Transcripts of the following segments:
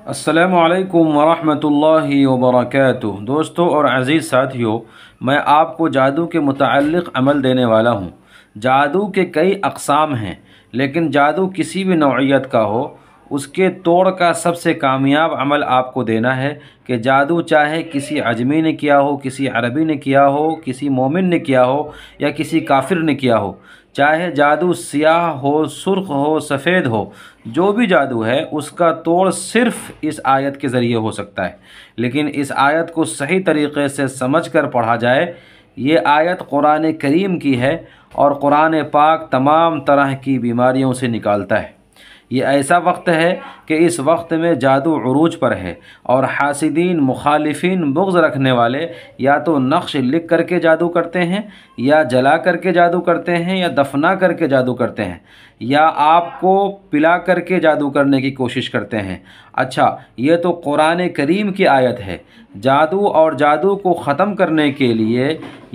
अस्सलामु अलैकुम वरहमतुल्लाहि वबरकातुह। दोस्तों और अज़ीज़ साथियों, मैं आपको जादू के मुताल्लिक़ अमल देने वाला हूँ। जादू के कई अक़साम हैं, लेकिन जादू किसी भी नौइयत का हो, उसके तोड़ का सबसे कामयाब अमल आपको देना है कि जादू चाहे किसी अजमी ने किया हो, किसी अरबी ने किया हो, किसी मोमिन ने किया हो या किसी काफिर ने किया हो, चाहे जादू सियाह हो, सुर्ख हो, सफ़ेद हो, जो भी जादू है उसका तोड़ सिर्फ़ इस आयत के ज़रिए हो सकता है। लेकिन इस आयत को सही तरीक़े से समझ कर पढ़ा जाए। ये आयत कुरान करीम की है और कुरान पाक तमाम तरह की बीमारियों से निकालता है। ये ऐसा वक्त है कि इस वक्त में जादू उरूज पर है और हासिदीन, मुखालिफिन, बुग़्ज़ रखने वाले या तो नक्श लिख करके जादू करते हैं, या जला करके जादू करते हैं, या दफना करके जादू करते हैं, या आपको पिला करके जादू करने की कोशिश करते हैं। अच्छा, ये तो कुरान करीम की आयत है। जादू और जादू को ख़त्म करने के लिए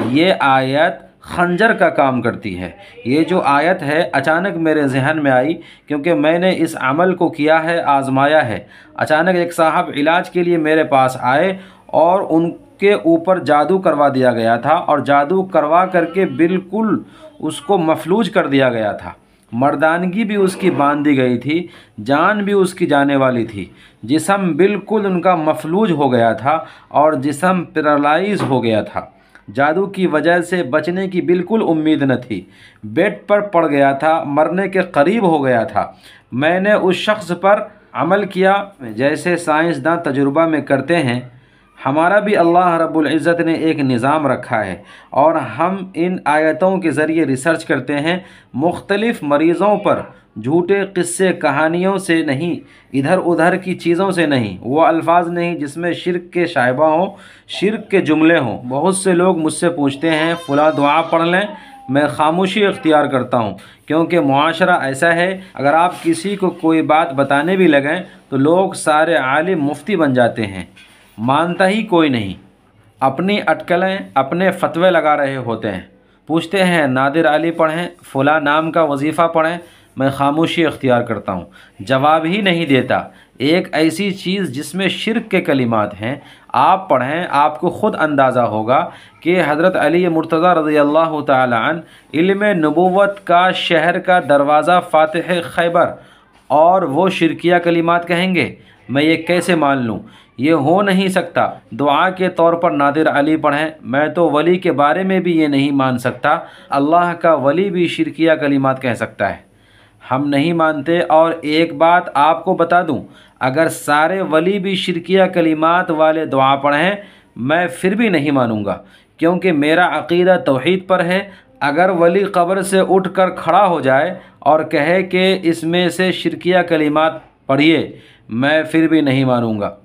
ये आयत खंजर का काम करती है। ये जो आयत है अचानक मेरे जहन में आई, क्योंकि मैंने इस अमल को किया है, आज़माया है। अचानक एक साहब इलाज के लिए मेरे पास आए और उनके ऊपर जादू करवा दिया गया था, और जादू करवा करके बिल्कुल उसको मफलूज कर दिया गया था। मर्दानगी भी उसकी बांध दी गई थी, जान भी उसकी जाने वाली थी। जिस्म बिल्कुल उनका मफलूज हो गया था और जिस्म पैरालाइज हो गया था। जादू की वजह से बचने की बिल्कुल उम्मीद न थी। बेड पर पड़ गया था, मरने के करीब हो गया था। मैंने उस शख्स पर अमल किया जैसे साइंसदान तजुर्बा में करते हैं। हमारा भी अल्लाह रब्बुल इज़्ज़त ने एक निज़ाम रखा है और हम इन आयतों के ज़रिए रिसर्च करते हैं। मुख्तलिफ़ मरीज़ों पर झूठे किस्से कहानियों से नहीं, इधर उधर की चीज़ों से नहीं, वो अल्फाज नहीं जिसमें शिर्क के शायबा हों, शिर्क के जुमले हों। बहुत से लोग मुझसे पूछते हैं फ़लाँ दुआ पढ़ लें। मैं खामोशी इख्तियार करता हूँ, क्योंकि मुआशरा ऐसा है, अगर आप किसी को कोई बात बताने भी लगें तो लोग सारे आलिम मुफ्ती बन जाते हैं, मानता ही कोई नहीं। अपनी अटकलें, अपने फतवे लगा रहे होते हैं। पूछते हैं नादिर अली पढ़ें, फ़लाँ नाम का वजीफ़ा पढ़ें। मैं खामोशी इख्तियार करता हूँ, जवाब ही नहीं देता। एक ऐसी चीज़ जिसमें शिर्क के कलिमात हैं, आप पढ़ें, आपको ख़ुद अंदाज़ा होगा कि हज़रत अली मुर्तज़ा रज़ियल्लाहु ताला अन्हु इल्म नबुव्वत का शहर का दरवाज़ा फ़ातिह खैबर, और वो शिरकिया कलिमात कहेंगे। मैं ये कैसे मान लूँ? ये हो नहीं सकता। दुआ के तौर पर नादिर अली पढ़ें। मैं तो वली के बारे में भी ये नहीं मान सकता। अल्लाह का वली भी शिरकिया कलिमात कह सकता है, हम नहीं मानते। और एक बात आपको बता दूं, अगर सारे वली भी शिरकिया कलिमात वाले दुआ पढ़ें, मैं फिर भी नहीं मानूंगा, क्योंकि मेरा अक़ीदा तौहीद पर है। अगर वली क़ब्र से उठकर खड़ा हो जाए और कहे कि इसमें से शिरकिया कलिमात पढ़िए, मैं फिर भी नहीं मानूंगा।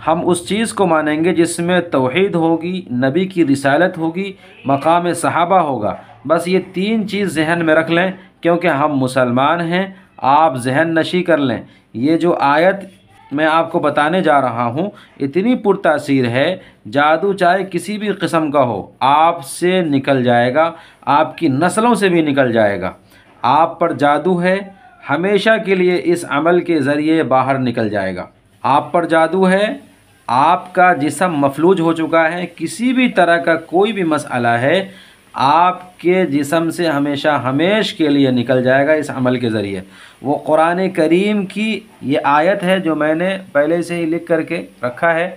हम उस चीज़ को मानेंगे जिसमें तौहीद होगी, नबी की रिसालत होगी, मकाम सहाबा होगा। बस ये तीन चीज़ जहन में रख लें, क्योंकि हम मुसलमान हैं। आप जहन नशी कर लें। ये जो आयत मैं आपको बताने जा रहा हूँ इतनी पुरतासीर है, जादू चाहे किसी भी किस्म का हो, आपसे निकल जाएगा, आपकी नस्लों से भी निकल जाएगा। आप पर जादू है, हमेशा के लिए इस अमल के ज़रिए बाहर निकल जाएगा। आप पर जादू है, आपका जिस्म मफलूज हो चुका है, किसी भी तरह का कोई भी मसला है, आपके जिस्म से हमेशा हमेश के लिए निकल जाएगा इस अमल के ज़रिए। वो कुरान करीम की ये आयत है जो मैंने पहले से ही लिख करके रखा है,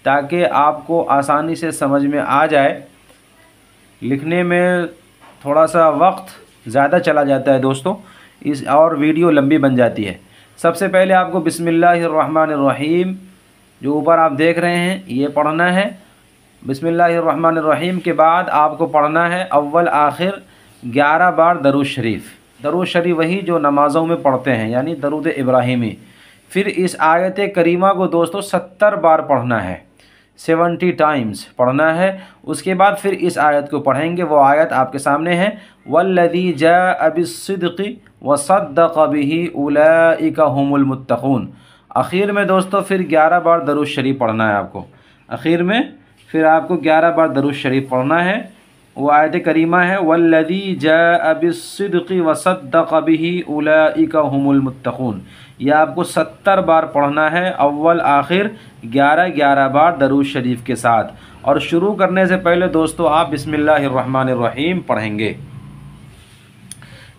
ताकि आपको आसानी से समझ में आ जाए। लिखने में थोड़ा सा वक्त ज़्यादा चला जाता है दोस्तों, इस और वीडियो लंबी बन जाती है। सबसे पहले आपको बिस्मिल्लाहिर्रहमानिर्रहीम जो ऊपर आप देख रहे हैं ये पढ़ना है। बिस्मिल्लाहिर्रहमानिर्रहीम के बाद आपको पढ़ना है अव्वल आखिर 11 बार दरूद शरीफ। दरूद शरीफ वही जो नमाज़ों में पढ़ते हैं, यानी दरूद इब्राहिमी। फिर इस आयत करीमा को दोस्तों 70 बार पढ़ना है, 70 टाइम्स पढ़ना है। उसके बाद फिर इस आयत को पढ़ेंगे। वो आयत आपके सामने है, वल्लज़ी जाअ बिस्सिद्क़ि वसद्दक़ बिही उलाइका हुमुल मुत्तक़ून। आखिर में दोस्तों फिर 11 बार दरूद शरीफ पढ़ना है आपको। आखिर में फिर आपको 11 बार दरूद शरीफ पढ़ना है। वो आयत करीमा है वल्लज़ी जाअ बिस्सिद्क़ि वसद्दक़ बिही उलाइका हुमुल मुत्तक़ून। यह आपको 70 बार पढ़ना है, अव्वल आखिर 11 बार दरूद शरीफ के साथ। और शुरू करने से पहले दोस्तों आप बिस्मिल्लाहिर्रहमानिर्रहीम पढ़ेंगे।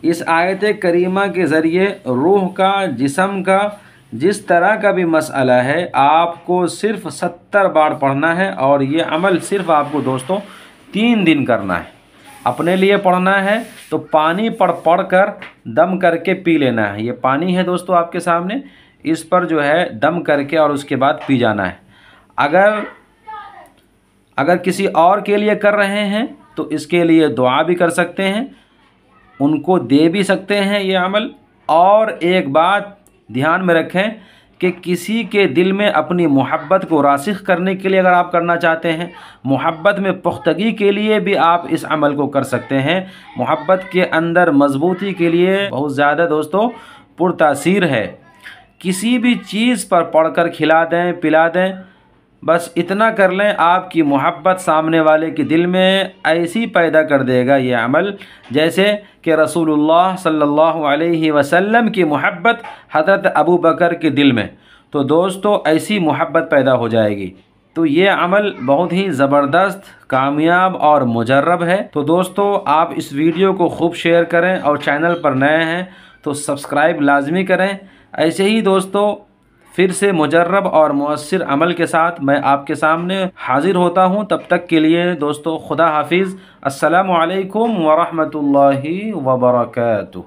इस आयत करीमा के ज़रिए रूह का, जिस्म का, जिस तरह का भी मसला है आपको सिर्फ़ 70 बार पढ़ना है। और ये अमल सिर्फ़ आपको दोस्तों 3 दिन करना है। अपने लिए पढ़ना है तो पानी पढ़ कर दम करके पी लेना है। ये पानी है दोस्तों आपके सामने, इस पर जो है दम करके और उसके बाद पी जाना है। अगर किसी और के लिए कर रहे हैं तो इसके लिए दुआ भी कर सकते हैं, उनको दे भी सकते हैं ये अमल। और एक बात ध्यान में रखें कि किसी के दिल में अपनी मोहब्बत को रासिख करने के लिए अगर आप करना चाहते हैं, मोहब्बत में पुख्तगी के लिए भी आप इस अमल को कर सकते हैं। मोहब्बत के अंदर मजबूती के लिए बहुत ज़्यादा दोस्तों पुरतासीर है। किसी भी चीज़ पर पढ़कर खिला दें, पिला दें, बस इतना कर लें, आपकी मोहब्बत सामने वाले के दिल में ऐसी पैदा कर देगा ये अमल जैसे कि रसूलुल्लाह सल्लल्लाहु अलैहि वसल्लम की मोहब्बत हज़रत अबू बकर के दिल में। तो दोस्तों ऐसी मोहब्बत पैदा हो जाएगी। तो ये अमल बहुत ही ज़बरदस्त, कामयाब और मुजर्रब है। तो दोस्तों आप इस वीडियो को खूब शेयर करें और चैनल पर नए हैं तो सब्सक्राइब लाजमी करें। ऐसे ही दोस्तों फिर से मुजर्रब और मुअस्सिर अमल के साथ मैं आपके सामने हाज़िर होता हूँ। तब तक के लिए दोस्तों खुदा हाफिज़। अस्सलामु अलैकुम व रहमतुल्लाहि व बरकातुहू।